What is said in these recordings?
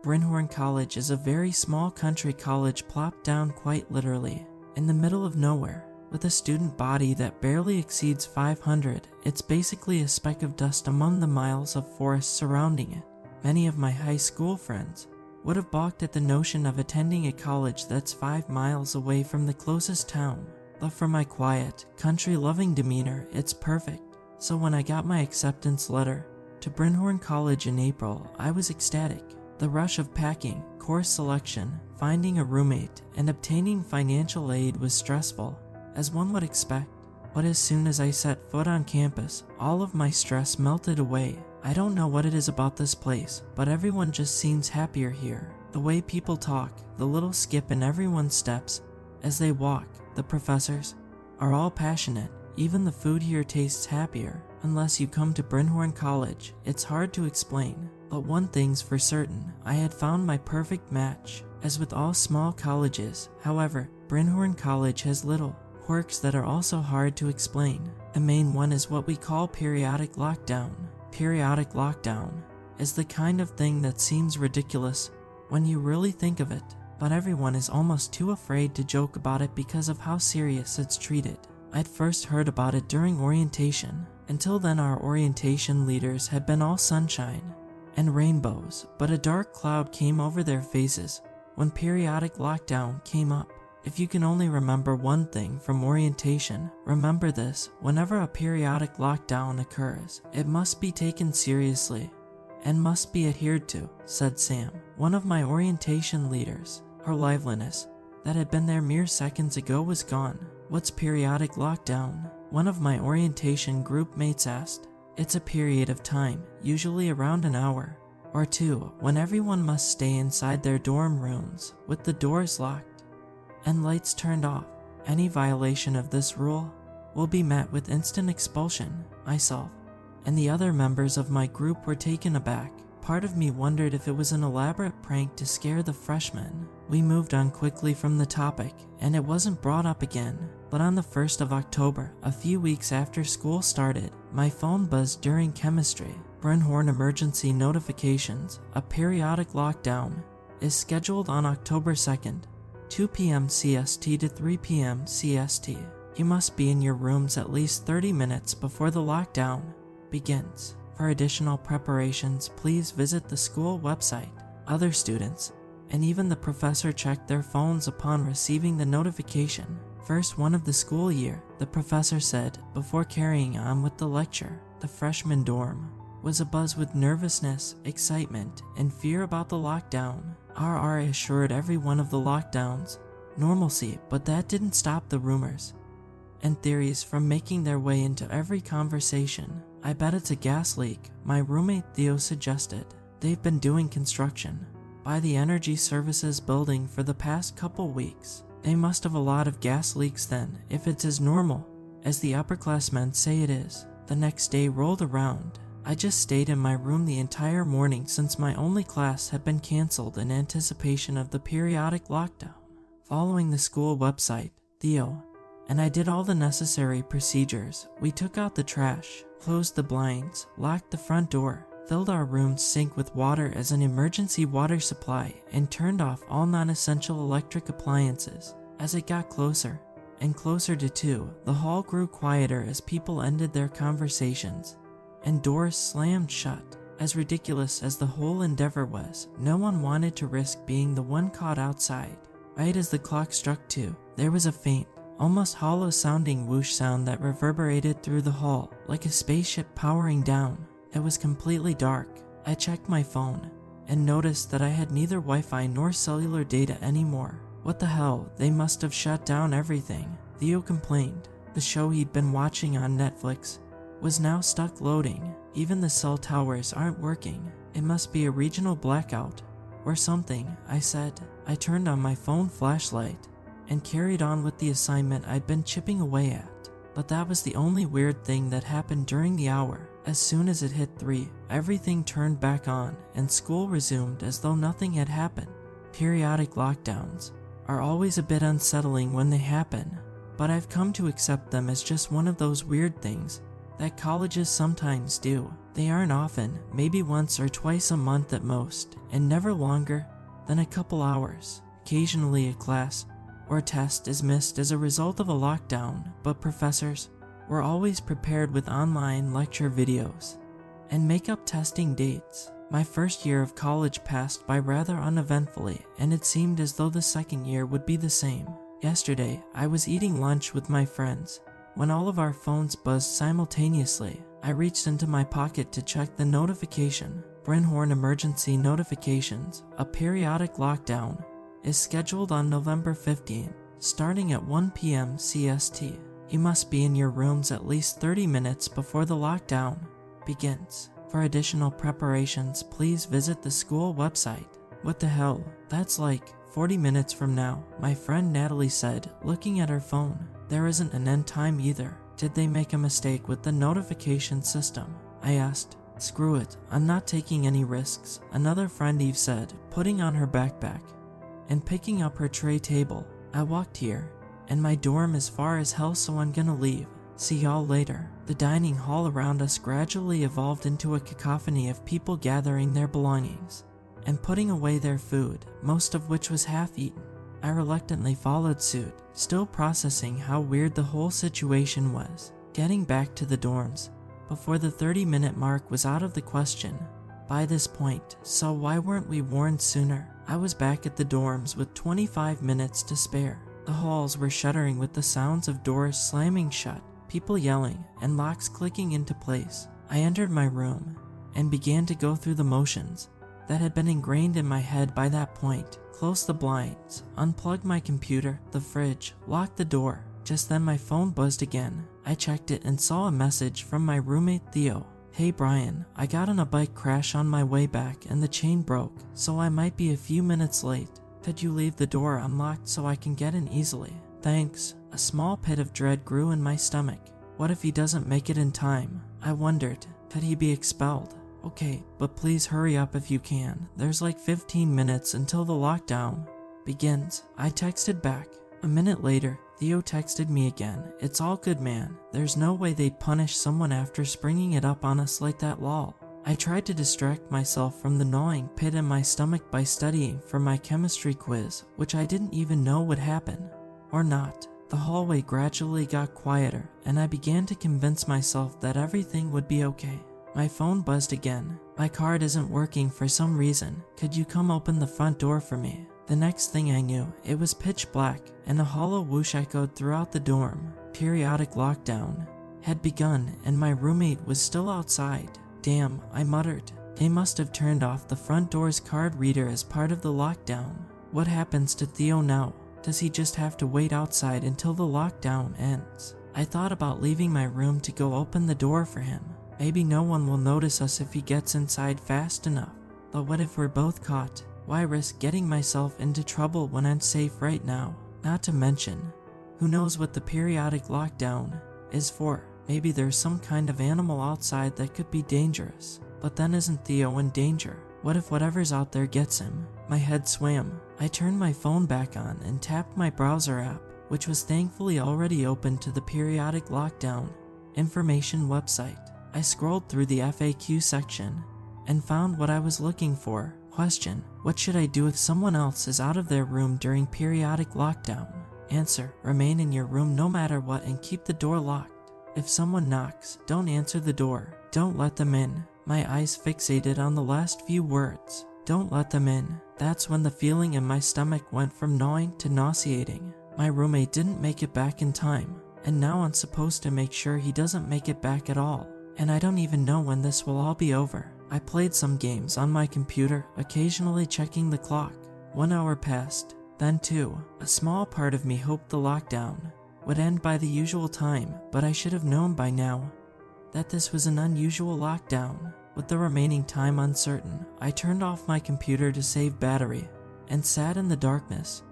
Brynhorn College is a very small country college plopped down quite literally in the middle of nowhere. With a student body that barely exceeds 500, it's basically a speck of dust among the miles of forest surrounding it. Many of my high school friends would have balked at the notion of attending a college that's 5 miles away from the closest town, but for my quiet, country-loving demeanor, it's perfect. So when I got my acceptance letter to Brynhorn College in April, I was ecstatic. The rush of packing, course selection, finding a roommate, and obtaining financial aid was stressful, as one would expect. But as soon as I set foot on campus, all of my stress melted away. I don't know what it is about this place, but everyone just seems happier here. The way people talk, the little skip in everyone's steps as they walk, the professors are all passionate. Even the food here tastes happier. Unless you come to Brynhorn College, it's hard to explain. But one thing's for certain, I had found my perfect match. As with all small colleges, however, Brynhorn College has little quirks that are also hard to explain. The main one is what we call periodic lockdown. Periodic lockdown is the kind of thing that seems ridiculous when you really think of it, but everyone is almost too afraid to joke about it because of how serious it's treated. I'd first heard about it during orientation. Until then, our orientation leaders had been all sunshine and rainbows, but a dark cloud came over their faces when periodic lockdown came up. If you can only remember one thing from orientation, remember this: whenever a periodic lockdown occurs, it must be taken seriously and must be adhered to, said Sam, one of my orientation leaders. Her liveliness that had been there mere seconds ago was gone. What's periodic lockdown? One of my orientation group mates asked. It's a period of time, usually around an hour or two, when everyone must stay inside their dorm rooms with the doors locked and lights turned off. Any violation of this rule will be met with instant expulsion. Myself and the other members of my group were taken aback. Part of me wondered if it was an elaborate prank to scare the freshmen. We moved on quickly from the topic, and it wasn't brought up again. But on the 1st of October, a few weeks after school started, my phone buzzed during chemistry. Brynhorn emergency notifications. A periodic lockdown is scheduled on October 2nd. 2 p.m. CST to 3 p.m. CST. You must be in your rooms at least 30 minutes before the lockdown begins. For additional preparations, please visit the school website. Other students, and even the professor, checked their phones upon receiving the notification. First one of the school year, the professor said, before carrying on with the lecture. The freshman dorm was abuzz with nervousness, excitement, and fear about the lockdown. RR assured everyone of the lockdown's normalcy, but that didn't stop the rumors and theories from making their way into every conversation. I bet it's a gas leak, my roommate Theo suggested. They've been doing construction by the energy services building for the past couple weeks. They must have a lot of gas leaks then, if it's as normal as the upperclassmen say it is. The next day rolled around. I just stayed in my room the entire morning since my only class had been canceled in anticipation of the periodic lockdown. Following the school website, Theo and I did all the necessary procedures. We took out the trash, closed the blinds, locked the front door, filled our room's sink with water as an emergency water supply, and turned off all non-essential electric appliances. As it got closer and closer to 2, the hall grew quieter as people ended their conversations and doors slammed shut. As ridiculous as the whole endeavor was, no one wanted to risk being the one caught outside. Right as the clock struck 2, there was a faint, almost hollow-sounding whoosh sound that reverberated through the hall like a spaceship powering down. It was completely dark. I checked my phone and noticed that I had neither Wi-Fi nor cellular data anymore. What the hell, they must have shut down everything, Theo complained. The show he'd been watching on Netflix was now stuck loading. Even the cell towers aren't working. It must be a regional blackout or something, I said. I turned on my phone flashlight and carried on with the assignment I'd been chipping away at. But that was the only weird thing that happened during the hour. As soon as it hit 3, everything turned back on and school resumed as though nothing had happened. Periodic lockdowns are always a bit unsettling when they happen, but I've come to accept them as just one of those weird things that colleges sometimes do. They aren't often, maybe once or twice a month at most, and never longer than a couple hours. Occasionally a class or test is missed as a result of a lockdown, but professors were always prepared with online lecture videos and make-up testing dates. My first year of college passed by rather uneventfully, and it seemed as though the second year would be the same. Yesterday, I was eating lunch with my friends when all of our phones buzzed simultaneously. I reached into my pocket to check the notification. Brinhorn Emergency Notifications. A periodic lockdown is scheduled on November 15, starting at 1 p.m. CST. You must be in your rooms at least 30 minutes before the lockdown begins. For additional preparations, please visit the school website. What the hell? That's like 40 minutes from now, my friend Natalie said, looking at her phone. There isn't an end time either. Did they make a mistake with the notification system? I asked. Screw it, I'm not taking any risks, another friend Eve said, putting on her backpack and picking up her tray table. I walked here, and my dorm is far as hell, so I'm gonna leave. See y'all later. The dining hall around us gradually evolved into a cacophony of people gathering their belongings and putting away their food, most of which was half-eaten. I reluctantly followed suit, still processing how weird the whole situation was. Getting back to the dorms before the 30-minute mark was out of the question by this point, so why weren't we warned sooner? I was back at the dorms with 25 minutes to spare. The halls were shuddering with the sounds of doors slamming shut, people yelling, and locks clicking into place. I entered my room and began to go through the motions that had been ingrained in my head by that point. Close the blinds, unplug my computer, the fridge, lock the door. Just then my phone buzzed again. I checked it and saw a message from my roommate Theo. Hey Brian, I got in a bike crash on my way back and the chain broke, so I might be a few minutes late. Could you leave the door unlocked so I can get in easily? Thanks. A small pit of dread grew in my stomach. What if he doesn't make it in time? I wondered, could he be expelled? Okay, but please hurry up if you can. There's like 15 minutes until the lockdown begins. I texted back. A minute later, Theo texted me again. It's all good, man. There's no way they'd punish someone after springing it up on us like that, lol. I tried to distract myself from the gnawing pit in my stomach by studying for my chemistry quiz, which I didn't even know would happen. Or not. The hallway gradually got quieter, and I began to convince myself that everything would be okay. My phone buzzed again. My card isn't working for some reason. Could you come open the front door for me? The next thing I knew, it was pitch black, and a hollow whoosh echoed throughout the dorm. Periodic lockdown had begun, and my roommate was still outside. Damn, I muttered. They must have turned off the front door's card reader as part of the lockdown. What happens to Theo now? Does he just have to wait outside until the lockdown ends? I thought about leaving my room to go open the door for him. Maybe no one will notice us if he gets inside fast enough. But what if we're both caught? Why risk getting myself into trouble when I'm safe right now? Not to mention, who knows what the periodic lockdown is for? Maybe there's some kind of animal outside that could be dangerous. But then isn't Theo in danger? What if whatever's out there gets him? My head swam. I turned my phone back on and tapped my browser app, which was thankfully already open to the periodic lockdown information website. I scrolled through the FAQ section and found what I was looking for. Question: what should I do if someone else is out of their room during periodic lockdown? Answer: remain in your room no matter what and keep the door locked. If someone knocks, don't answer the door. Don't let them in. My eyes fixated on the last few words. Don't let them in. That's when the feeling in my stomach went from gnawing to nauseating. My roommate didn't make it back in time, and now I'm supposed to make sure he doesn't make it back at all. And I don't even know when this will all be over. I played some games on my computer, occasionally checking the clock. 1 hour passed, then 2. A small part of me hoped the lockdown would end by the usual time, but I should have known by now that this was an unusual lockdown. With the remaining time uncertain, I turned off my computer to save battery and sat in the darkness,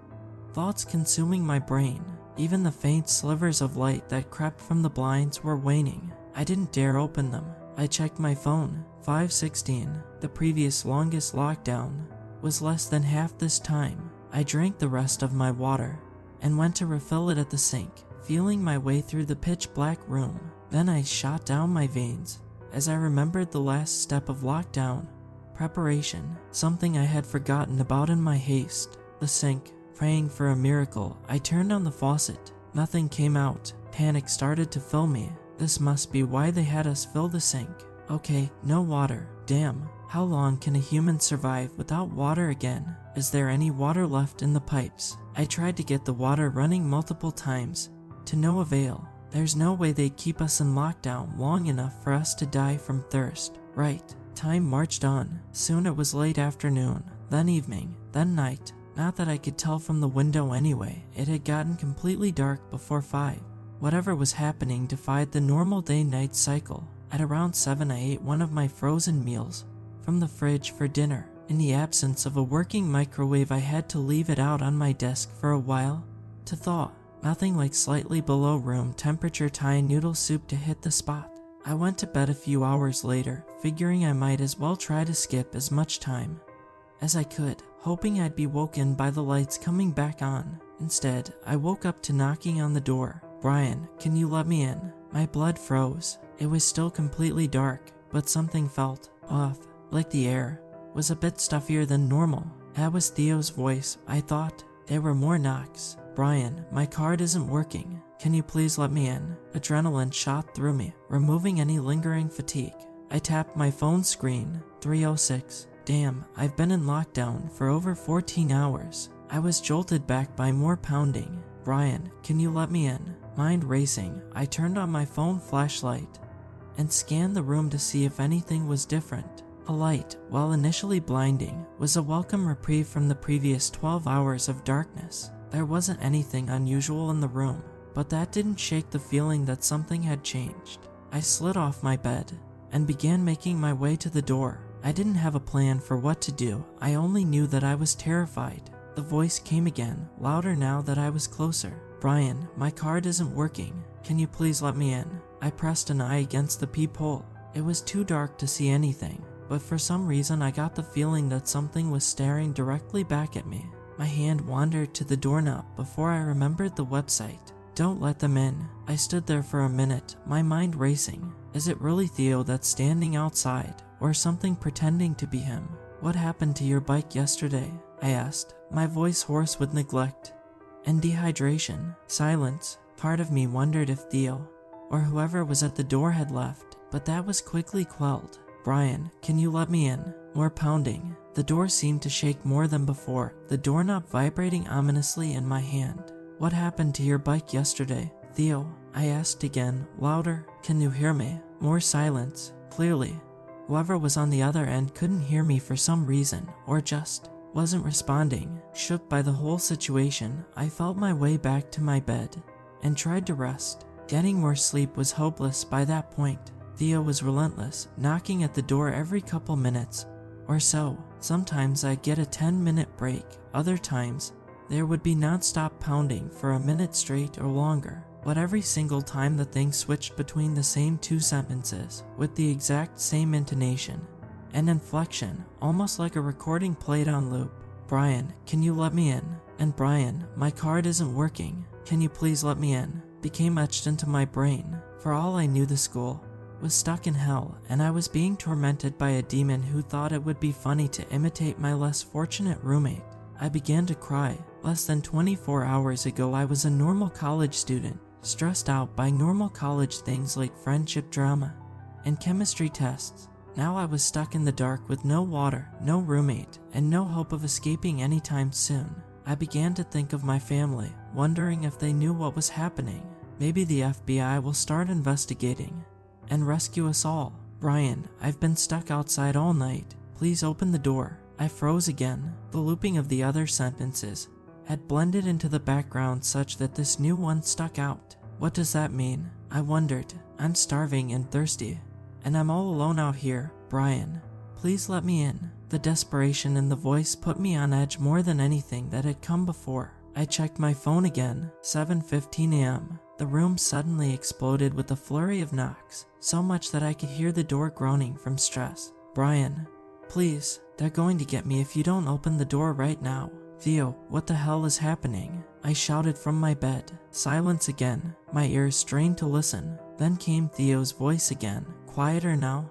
thoughts consuming my brain. Even the faint slivers of light that crept from the blinds were waning. I didn't dare open them. I checked my phone. 5:16. The previous longest lockdown was less than half this time. I drank the rest of my water and went to refill it at the sink, feeling my way through the pitch black room. Then I shot down my veins as I remembered the last step of lockdown preparation, something I had forgotten about in my haste. The sink. Praying for a miracle, I turned on the faucet. Nothing came out. Panic started to fill me. This must be why they had us fill the sink. Okay, no water. Damn. How long can a human survive without water again? Is there any water left in the pipes? I tried to get the water running multiple times, to no avail. There's no way they'd keep us in lockdown long enough for us to die from thirst. Right. Time marched on. Soon it was late afternoon, then evening, then night. Not that I could tell from the window anyway. It had gotten completely dark before 5. Whatever was happening defied the normal day-night cycle. At around 7 I ate one of my frozen meals from the fridge for dinner. In the absence of a working microwave, I had to leave it out on my desk for a while to thaw. Nothing like slightly below room temperature Thai noodle soup to hit the spot. I went to bed a few hours later, figuring I might as well try to skip as much time as I could, hoping I'd be woken by the lights coming back on. Instead, I woke up to knocking on the door. "Brian, can you let me in?" My blood froze. It was still completely dark, but something felt off, like the air was a bit stuffier than normal. That was Theo's voice, I thought. There were more knocks. "Brian, my card isn't working. Can you please let me in?" Adrenaline shot through me, removing any lingering fatigue. I tapped my phone screen. 3:06. Damn, I've been in lockdown for over 14 hours. I was jolted back by more pounding. "Brian, can you let me in?" Mind racing, I turned on my phone flashlight and scanned the room to see if anything was different. A light, while initially blinding, was a welcome reprieve from the previous 12 hours of darkness. There wasn't anything unusual in the room, but that didn't shake the feeling that something had changed. I slid off my bed and began making my way to the door. I didn't have a plan for what to do. I only knew that I was terrified. The voice came again, louder now that I was closer. "Brian, my card isn't working. Can you please let me in?" I pressed an eye against the peephole. It was too dark to see anything, but for some reason I got the feeling that something was staring directly back at me. My hand wandered to the doorknob before I remembered the website. "Don't let them in." I stood there for a minute, my mind racing. Is it really Theo that's standing outside, or something pretending to be him? "What happened to your bike yesterday?" I asked, my voice hoarse with neglect and dehydration. Silence. Part of me wondered if Theo, or whoever was at the door, had left, but that was quickly quelled. "Brian, can you let me in?" More pounding. The door seemed to shake more than before, the doorknob vibrating ominously in my hand. "What happened to your bike yesterday, Theo?" I asked again, louder. "Can you hear me?" More silence. Clearly, whoever was on the other end couldn't hear me for some reason, or just wasn't responding. Shook by the whole situation, I felt my way back to my bed and tried to rest. Getting more sleep was hopeless by that point. Theo was relentless, knocking at the door every couple minutes or so. Sometimes I'd get a 10-minute break, other times there would be non-stop pounding for a minute straight or longer. But every single time the thing switched between the same 2 sentences, with the exact same intonation and inflection, almost like a recording played on loop. "Brian, can you let me in?" And "Brian, my card isn't working. Can you please let me in?" became etched into my brain. For all I knew, the school was stuck in hell, and I was being tormented by a demon who thought it would be funny to imitate my less fortunate roommate. I began to cry. Less than 24 hours ago, I was a normal college student, stressed out by normal college things like friendship drama and chemistry tests. Now I was stuck in the dark with no water, no roommate, and no hope of escaping anytime soon. I began to think of my family, wondering if they knew what was happening. Maybe the FBI will start investigating and rescue us all. "Brian, I've been stuck outside all night. Please open the door." I froze again. The looping of the other sentences had blended into the background such that this new one stuck out. What does that mean? I wondered. I'm starving and thirsty, and I'm all alone out here. "Brian, please let me in." The desperation in the voice put me on edge more than anything that had come before. I checked my phone again. 7:15 a.m. The room suddenly exploded with a flurry of knocks, so much that I could hear the door groaning from stress. "Brian, please, they're going to get me if you don't open the door right now." "Theo, what the hell is happening?" I shouted from my bed. Silence again. My ears strained to listen. Then came Theo's voice again, quieter now,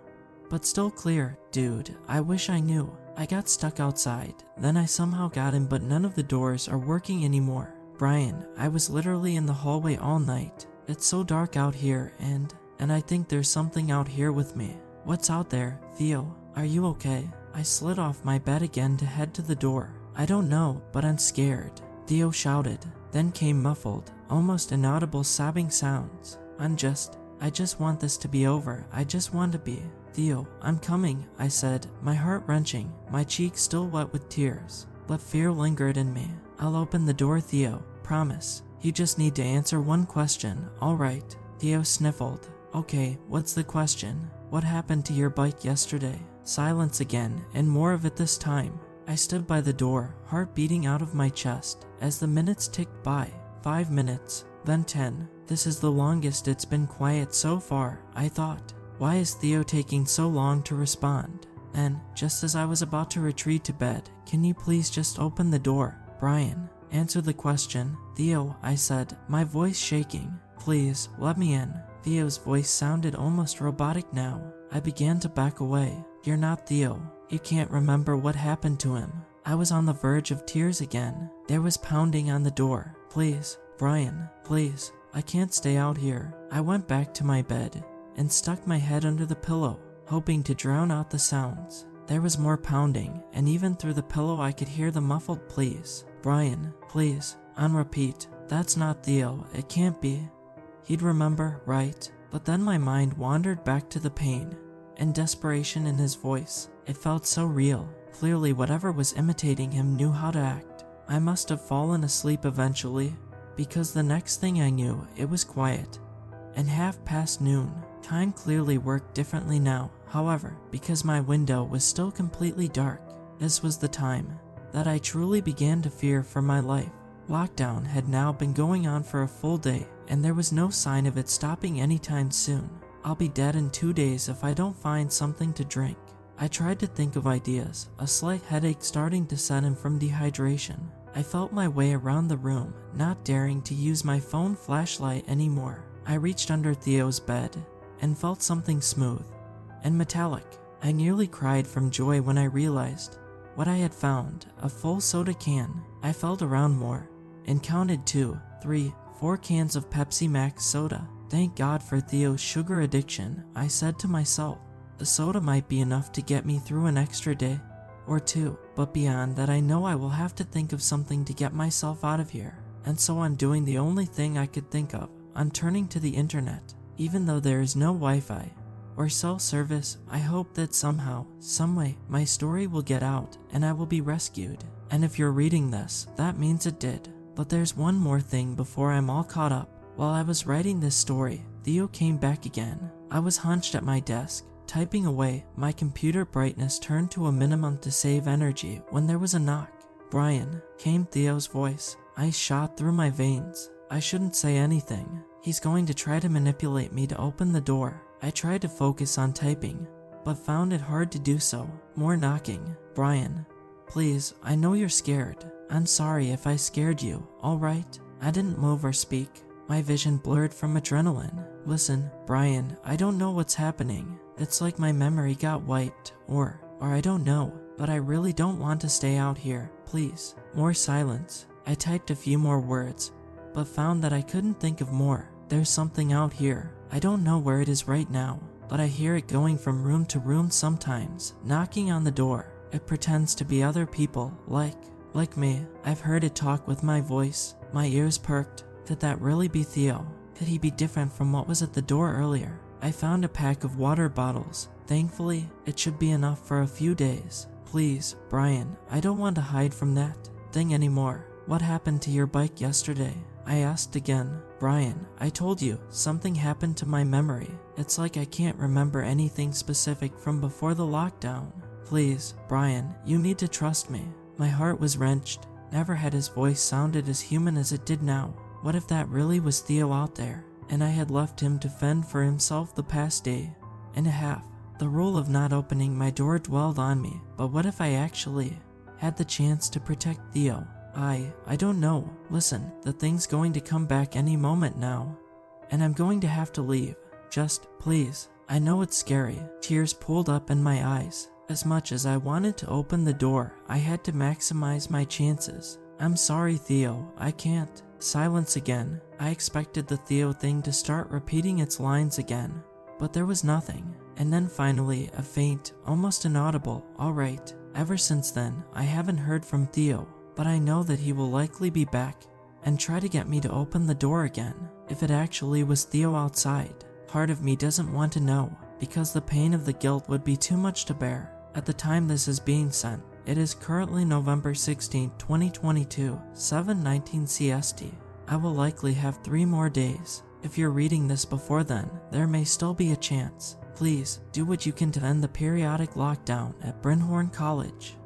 but still clear. Dude, I wish I knew. I got stuck outside, then I somehow got in, but none of the doors are working anymore. Brian, I was literally in the hallway all night. It's so dark out here, and I think there's something out here with me. What's out there, Theo? Are you okay? I slid off my bed again to head to the door. I don't know, but I'm scared, Theo shouted. Then came muffled, almost inaudible sobbing sounds. I just want this to be over. I just want to be. Theo, I'm coming, I said, my heart wrenching, my cheeks still wet with tears. But fear lingered in me. I'll open the door, Theo, promise. You just need to answer one question, alright? Theo sniffled. Okay, what's the question? What happened to your bike yesterday? Silence again, and more of it this time. I stood by the door, heart beating out of my chest, as the minutes ticked by. 5 minutes, then 10. This is the longest it's been quiet so far, I thought. Why is Theo taking so long to respond? Then, just as I was about to retreat to bed, can you please just open the door? Brian, answer the question. Theo, I said, my voice shaking. Please, let me in. Theo's voice sounded almost robotic now. I began to back away. You're not Theo. You can't remember what happened to him. I was on the verge of tears again. There was pounding on the door. Please, Brian, please. I can't stay out here. I went back to my bed and stuck my head under the pillow, hoping to drown out the sounds. There was more pounding, and even through the pillow I could hear the muffled pleas. Brian, please, on repeat. That's not Theo. It can't be. He'd remember, right? But then my mind wandered back to the pain and desperation in his voice. It felt so real. Clearly whatever was imitating him knew how to act. I must have fallen asleep eventually, because the next thing I knew, it was quiet and noon. Time clearly worked differently now, however, because my window was still completely dark. This was the time that I truly began to fear for my life. Lockdown had now been going on for a full day, and there was no sign of it stopping anytime soon. I'll be dead in 2 days if I don't find something to drink. I tried to think of ideas, a slight headache starting to set in from dehydration. I felt my way around the room, not daring to use my phone flashlight anymore. I reached under Theo's bed and felt something smooth and metallic. I nearly cried from joy when I realized what I had found, a full soda can. I felt around more and counted 2, 3, 4 cans of Pepsi Max soda. Thank God for Theo's sugar addiction, I said to myself. The soda might be enough to get me through an extra day or 2, but beyond that I know I will have to think of something to get myself out of here. And so I'm doing the only thing I could think of. I'm turning to the internet. Even though there is no Wi-Fi or cell service, I hope that somehow, someway, my story will get out and I will be rescued. And if you're reading this, that means it did. But there's one more thing before I'm all caught up. While I was writing this story, Theo came back again. I was hunched at my desk, typing away. My computer brightness turned to a minimum to save energy when there was a knock. Brian, came Theo's voice. Ice shot through my veins. I shouldn't say anything. He's going to try to manipulate me to open the door. I tried to focus on typing, but found it hard to do so. More knocking. Brian, please, I know you're scared. I'm sorry if I scared you, alright? I didn't move or speak. My vision blurred from adrenaline. Listen, Brian, I don't know what's happening. It's like my memory got wiped, or I don't know, but I really don't want to stay out here, please. More silence. I typed a few more words, but found that I couldn't think of more. There's something out here. I don't know where it is right now, but I hear it going from room to room sometimes, knocking on the door. It pretends to be other people, like me. I've heard it talk with my voice. My ears perked. Could that really be Theo? Could he be different from what was at the door earlier? I found a pack of water bottles. Thankfully, it should be enough for a few days. Please, Brian, I don't want to hide from that thing anymore. What happened to your bike yesterday? I asked again. Brian, I told you, something happened to my memory. It's like I can't remember anything specific from before the lockdown. Please, Brian, you need to trust me. My heart was wrenched. Never had his voice sounded as human as it did now. What if that really was Theo out there, and I had left him to fend for himself the past day and a half? The rule of not opening my door dwelled on me, but what if I actually had the chance to protect Theo? I don't know. Listen, the thing's going to come back any moment now, and I'm going to have to leave. Just, please. I know it's scary. Tears pooled up in my eyes. As much as I wanted to open the door, I had to maximize my chances. I'm sorry, Theo, I can't. Silence again. I expected the Theo thing to start repeating its lines again, but there was nothing. And then finally, a faint, almost inaudible, alright. Ever since then, I haven't heard from Theo, but I know that he will likely be back and try to get me to open the door again. If it actually was Theo outside, part of me doesn't want to know, because the pain of the guilt would be too much to bear. At the time this is being sent, it is currently November 16, 2022, 7:19 CST. I will likely have 3 more days. If you're reading this before then, there may still be a chance. Please, do what you can to end the periodic lockdown at Brynhorn College.